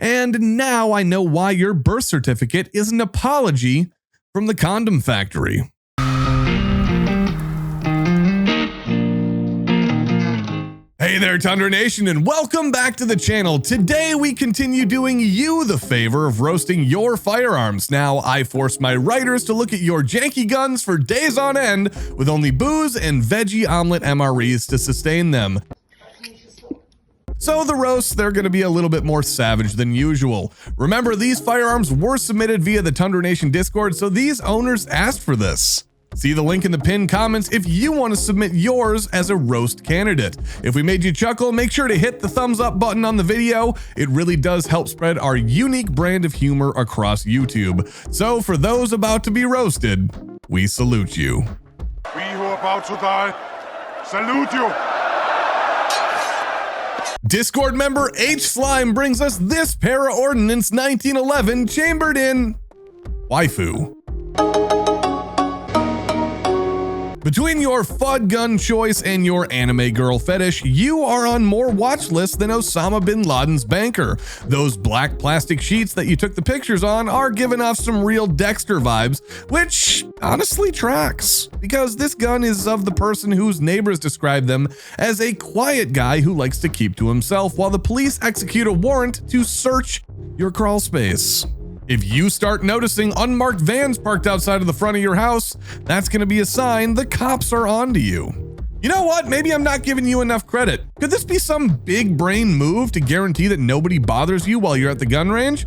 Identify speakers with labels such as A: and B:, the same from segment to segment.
A: And now I know why your birth certificate is an apology from the condom factory. Hey there, Tundra Nation, and welcome back to the channel. Today, we continue doing you the favor of roasting your firearms. Now, I force my writers to look at your janky guns for days on end with only booze and veggie omelet MREs to sustain them. So the roasts, they're going to be a little bit more savage than usual. Remember, these firearms were submitted via the Tundra Nation Discord, so these owners asked for this. See the link in the pinned comments if you want to submit yours as a roast candidate. If we made you chuckle, make sure to hit the thumbs up button on the video. It really does help spread our unique brand of humor across YouTube. So for those about to be roasted, we salute you.
B: We who are about to die, salute you.
A: Discord member H Slime brings us this Para Ordnance 1911 chambered in waifu. Between your FUD gun choice and your anime girl fetish, you are on more watch lists than Osama bin Laden's banker. Those black plastic sheets that you took the pictures on are giving off some real Dexter vibes, which honestly tracks, because this gun is of the person whose neighbors describe them as a quiet guy who likes to keep to himself while the police execute a warrant to search your crawl space. If you start noticing unmarked vans parked outside of the front of your house, that's going to be a sign the cops are onto you. You know what? Maybe I'm not giving you enough credit. Could this be some big brain move to guarantee that nobody bothers you while you're at the gun range?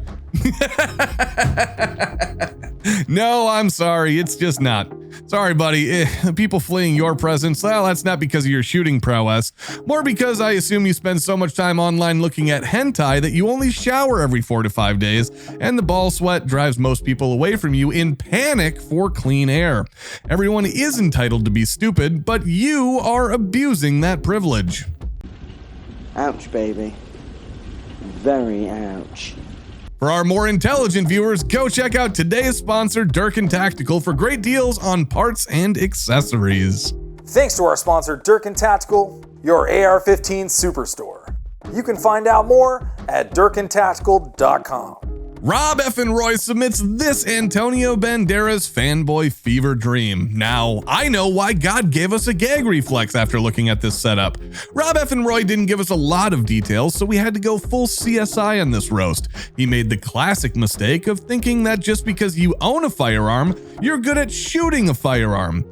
A: No, I'm sorry. It's just not. Sorry, buddy. People fleeing your presence, well, that's not because of your shooting prowess. More because I assume you spend so much time online looking at hentai that you only shower every 4 to 5 days, and the ball sweat drives most people away from you in panic for clean air. Everyone is entitled to be stupid, but you are abusing that privilege.
C: Ouch, baby. Very ouch.
A: For our more intelligent viewers, go check out today's sponsor, Durkin Tactical, for great deals on parts and accessories.
D: Thanks to our sponsor, Durkin Tactical, your AR15 superstore. You can find out more at durkintactical.com.
A: Rob Effin Roy submits this Antonio Banderas fanboy fever dream. Now, I know why God gave us a gag reflex after looking at this setup. Rob Effin Roy didn't give us a lot of details, so we had to go full CSI on this roast. He made the classic mistake of thinking that just because you own a firearm, you're good at shooting a firearm.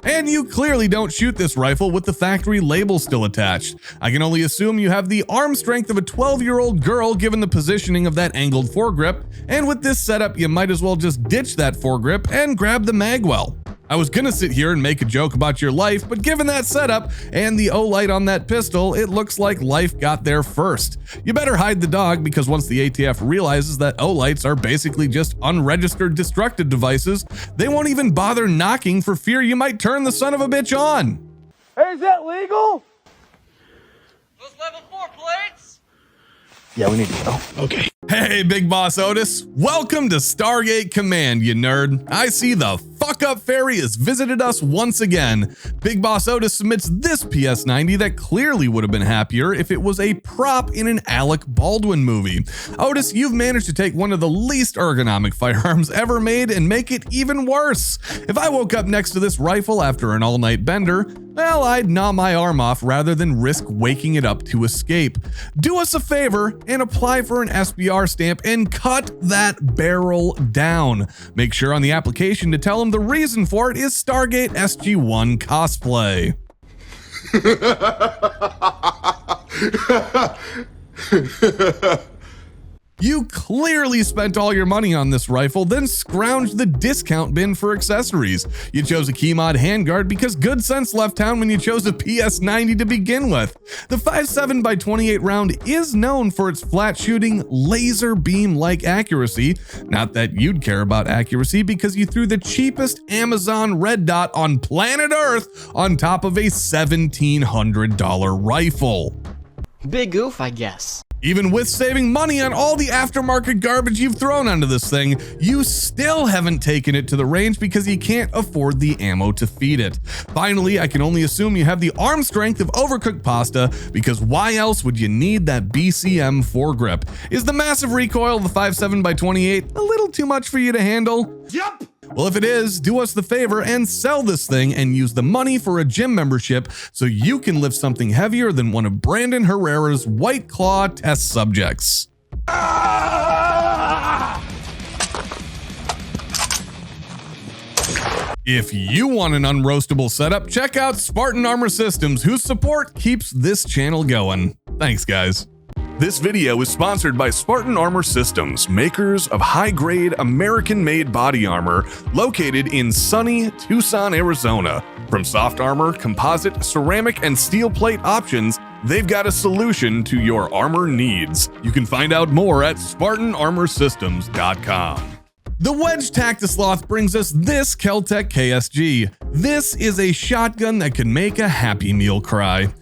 A: And you clearly don't shoot this rifle with the factory label still attached. I can only assume you have the arm strength of a 12-year-old girl given the positioning of that angled foregrip, and with this setup you might as well just ditch that foregrip and grab the magwell. I was gonna sit here and make a joke about your life, but given that setup and the O-light on that pistol, it looks like life got there first. You better hide the dog, because once the ATF realizes that O-lights are basically just unregistered destructive devices, they won't even bother knocking for fear you might turn the son of a bitch on.
E: Hey, is that legal?
F: Those level 4 plates?
E: Yeah, we need to go. Okay.
A: Hey, Big Boss Otis, welcome to Stargate Command, you nerd. I see the fuck up fairy has visited us once again. Big Boss Otis submits this PS90 that clearly would have been happier if it was a prop in an Alec Baldwin movie. Otis, you've managed to take one of the least ergonomic firearms ever made and make it even worse. If I woke up next to this rifle after an all-night bender, well, I'd gnaw my arm off rather than risk waking it up to escape. Do us a favor and apply for an SBR stamp and cut that barrel down. Make sure on the application to tell them the reason for it is Stargate SG-1 cosplay. You clearly spent all your money on this rifle, then scrounged the discount bin for accessories. You chose a key mod handguard because good sense left town when you chose a PS90 to begin with. The 5.7x28 round is known for its flat shooting, laser beam-like accuracy. Not that you'd care about accuracy because you threw the cheapest Amazon red dot on planet Earth on top of a $1,700 rifle.
F: Big oof, I guess.
A: Even with saving money on all the aftermarket garbage you've thrown onto this thing, you still haven't taken it to the range because you can't afford the ammo to feed it. Finally, I can only assume you have the arm strength of overcooked pasta, because why else would you need that BCM foregrip? Is the massive recoil of the 5.7x28 a little too much for you to handle?
B: Yep.
A: Well, if it is, do us the favor and sell this thing and use the money for a gym membership so you can lift something heavier than one of Brandon Herrera's White Claw test subjects. If you want an unroastable setup, check out Spartan Armor Systems, whose support keeps this channel going. Thanks, guys. This video is sponsored by Spartan Armor Systems, makers of high-grade American-made body armor located in sunny Tucson, Arizona. From soft armor, composite, ceramic, and steel plate options, they've got a solution to your armor needs. You can find out more at SpartanArmorSystems.com. The Wedge Tactisloth brings us this Kel-Tec KSG. This is a shotgun that can make a Happy Meal cry.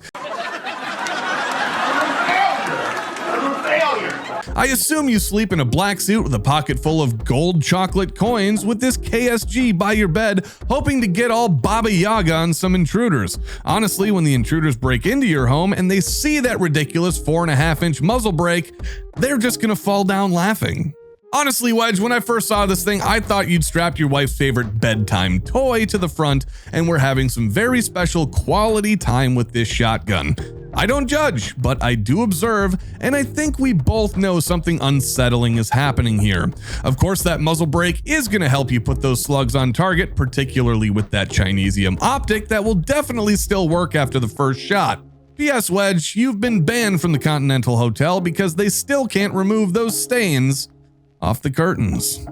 A: I assume you sleep in a black suit with a pocket full of gold chocolate coins with this KSG by your bed, hoping to get all Baba Yaga on some intruders. Honestly, when the intruders break into your home and they see that ridiculous 4.5-inch muzzle brake, they're just gonna fall down laughing. Honestly, Wedge, when I first saw this thing, I thought you'd strapped your wife's favorite bedtime toy to the front and we're having some very special quality time with this shotgun. I don't judge, but I do observe, and I think we both know something unsettling is happening here. Of course, that muzzle brake is going to help you put those slugs on target, particularly with that Chinesium optic that will definitely still work after the first shot. P.S. Wedge, you've been banned from the Continental Hotel because they still can't remove those stains off the curtains.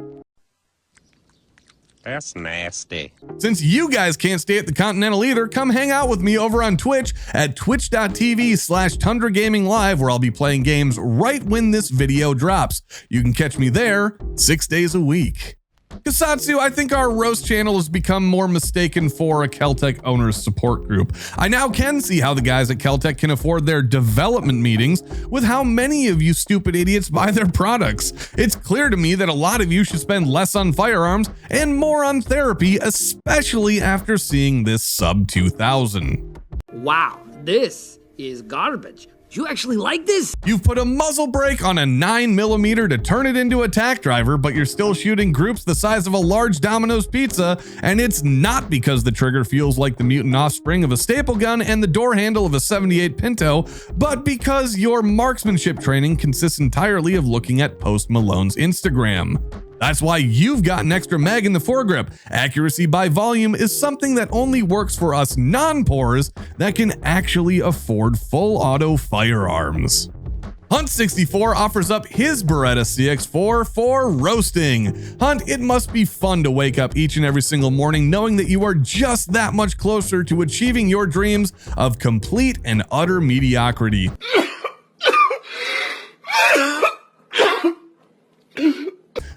G: That's nasty.
A: Since you guys can't stay at the Continental either, come hang out with me over on Twitch at twitch.tv/Tundra Gaming Live, where I'll be playing games right when this video drops. You can catch me there 6 days a week. Kasatsu, I think our roast channel has become more mistaken for a Kel-Tec owners support group. I now can see how the guys at Kel-Tec can afford their development meetings with how many of you stupid idiots buy their products. It's clear to me that a lot of you should spend less on firearms and more on therapy, especially after seeing this sub 2000.
H: Wow, this is garbage. You actually like this?
A: You've put a muzzle brake on a 9mm to turn it into a tack driver, but you're still shooting groups the size of a large Domino's pizza, and it's not because the trigger feels like the mutant offspring of a staple gun and the door handle of a 78 Pinto, but because your marksmanship training consists entirely of looking at Post Malone's Instagram. That's why you've got an extra mag in the foregrip. Accuracy by volume is something that only works for us non-pores that can actually afford full auto firearms. Hunt64 offers up his Beretta CX4 for roasting. Hunt, it must be fun to wake up each and every single morning knowing that you are just that much closer to achieving your dreams of complete and utter mediocrity.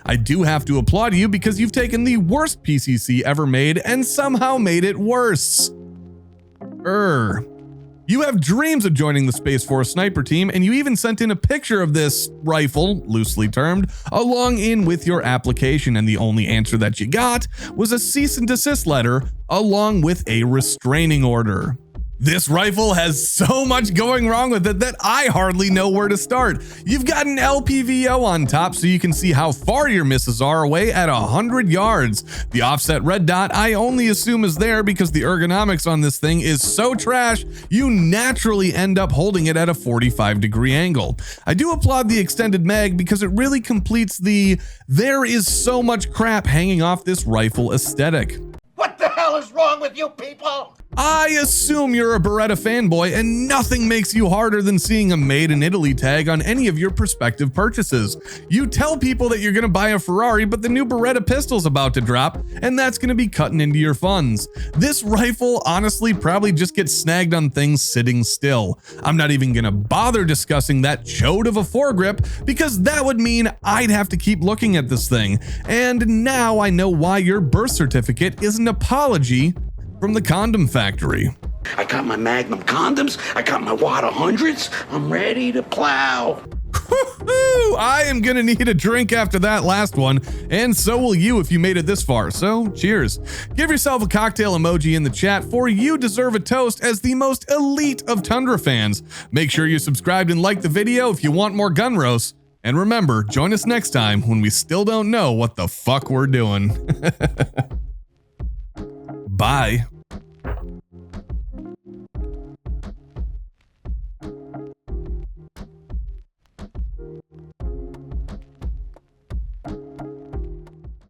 A: I do have to applaud you because you've taken the worst PCC ever made and somehow made it worse. You have dreams of joining the Space Force sniper team, and you even sent in a picture of this rifle, loosely termed, along in with your application, and the only answer that you got was a cease and desist letter along with a restraining order. This rifle has so much going wrong with it that I hardly know where to start. You've got an LPVO on top so you can see how far your misses are away at 100 yards. The offset red dot I only assume is there because the ergonomics on this thing is so trash, you naturally end up holding it at a 45-degree angle. I do applaud the extended mag because it really completes the there is so much crap hanging off this rifle aesthetic.
I: What the hell is wrong with you people?
A: I assume you're a Beretta fanboy and nothing makes you harder than seeing a Made in Italy tag on any of your prospective purchases. You tell people that you're gonna buy a Ferrari, but the new Beretta pistol's about to drop, and that's gonna be cutting into your funds. This rifle honestly probably just gets snagged on things sitting still. I'm not even gonna bother discussing that chode of a foregrip because that would mean I'd have to keep looking at this thing. And now I know why your birth certificate is an apology from the condom factory.
I: I got my Magnum condoms, I got my Wad 100s, I'm ready to plow.
A: Woo-hoo! I am gonna need a drink after that last one, and so will you if you made it this far, so cheers. Give yourself a cocktail emoji in the chat, for you deserve a toast as the most elite of Tundra fans. Make sure you subscribed and like the video if you want more gun roasts, and remember, join us next time when we still don't know what the fuck we're doing. Bye.